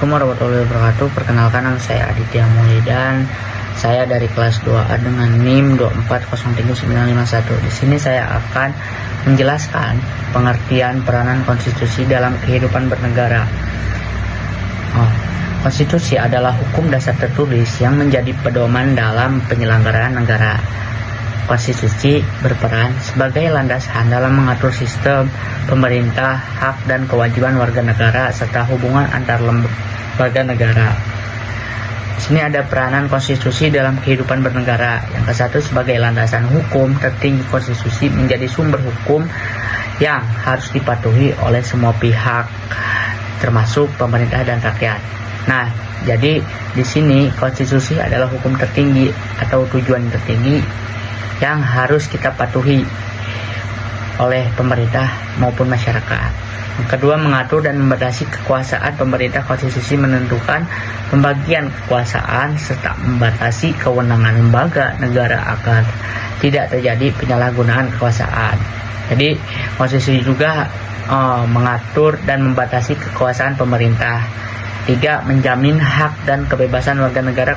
Assalamualaikum warahmatullahi wabarakatuh. Perkenalkan, nama saya Aditya Mulya dan saya dari kelas 2A dengan NIM 2403951. Di sini saya akan menjelaskan pengertian peranan konstitusi dalam kehidupan bernegara. Konstitusi adalah hukum dasar tertulis yang menjadi pedoman dalam penyelenggaraan negara. Konstitusi berperan sebagai landasan dalam mengatur sistem pemerintah, hak dan kewajiban warga negara, serta hubungan antar lembaga negara. Di sini ada peranan konstitusi dalam kehidupan bernegara. Yang ke-1, sebagai landasan hukum tertinggi, konstitusi menjadi sumber hukum yang harus dipatuhi oleh semua pihak, termasuk pemerintah dan rakyat. Nah, jadi di sini konstitusi adalah hukum tertinggi atau tujuan tertinggi yang harus kita patuhi oleh pemerintah maupun masyarakat. Yang kedua, mengatur dan membatasi kekuasaan pemerintah. Konstitusi menentukan pembagian kekuasaan serta membatasi kewenangan lembaga negara agar tidak terjadi penyalahgunaan kekuasaan. Jadi konstitusi juga mengatur dan membatasi kekuasaan pemerintah. 3, menjamin hak dan kebebasan warga negara.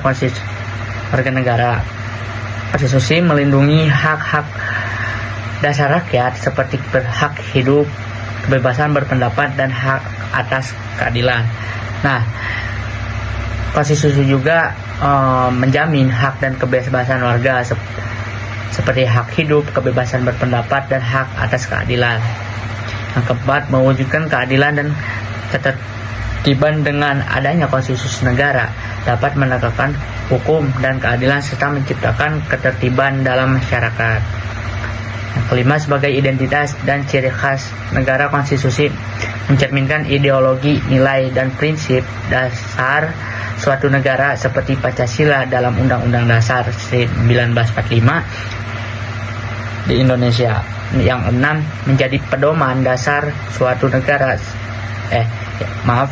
Konstitusi melindungi hak-hak dasar rakyat seperti hak hidup, kebebasan berpendapat, dan hak atas keadilan. Nah, konstitusi juga menjamin hak dan kebebasan warga seperti hak hidup, kebebasan berpendapat, dan hak atas keadilan. Yang keempat, mewujudkan keadilan dan ketertiban. Dengan adanya konstitusi negara dapat menegakkan hukum dan keadilan serta menciptakan ketertiban dalam masyarakat. Yang kelima, sebagai identitas dan ciri khas negara, konstitusi mencerminkan ideologi, nilai, dan prinsip dasar suatu negara seperti Pancasila dalam Undang-Undang Dasar 1945 di Indonesia. Yang 6, menjadi pedoman dasar suatu negara.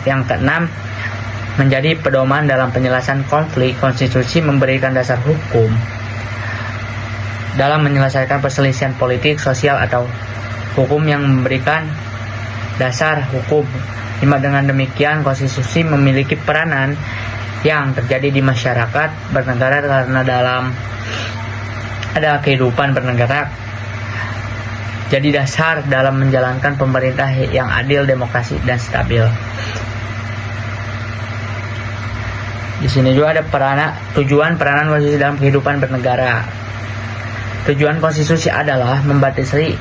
Yang keenam, menjadi pedoman dalam penyelesaian konflik. Konstitusi memberikan dasar hukum dalam menyelesaikan perselisihan politik, sosial, atau hukum yang memberikan dasar hukum. Dengan demikian, konstitusi memiliki peranan yang terjadi di masyarakat bernegara karena dalam ada kehidupan bernegara jadi dasar dalam menjalankan pemerintah yang adil, demokrasi, dan stabil. Di sini juga ada tujuan peranan konstitusi dalam kehidupan bernegara. Tujuan konstitusi adalah membatasi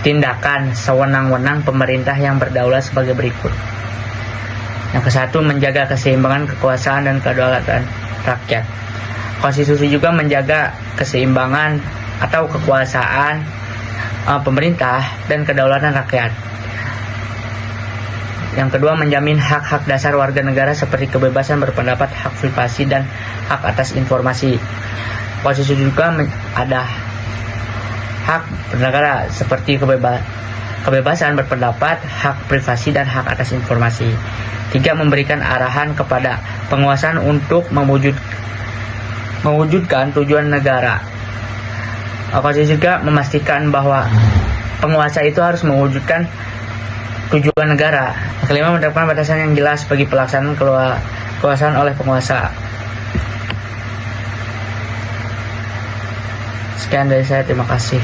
tindakan sewenang-wenang pemerintah yang berdaulat sebagai berikut. Yang ke-1, menjaga keseimbangan kekuasaan dan kedaulatan rakyat. Konstitusi juga menjaga keseimbangan atau kekuasaan pemerintah dan kedaulatan rakyat. Yang kedua, menjamin hak-hak dasar warga negara seperti kebebasan berpendapat, hak privasi, dan hak atas informasi. Konstitusi juga ada hak bernegara seperti kebebasan berpendapat, hak privasi, dan hak atas informasi. 3, memberikan arahan kepada penguasaan untuk mewujudkan tujuan negara. Konstitusi juga memastikan bahwa penguasa itu harus mewujudkan tujuan negara. Yang kelima, menerapkan batasan yang jelas bagi pelaksanaan kekuasaan oleh penguasa. Sekian dari saya, terima kasih.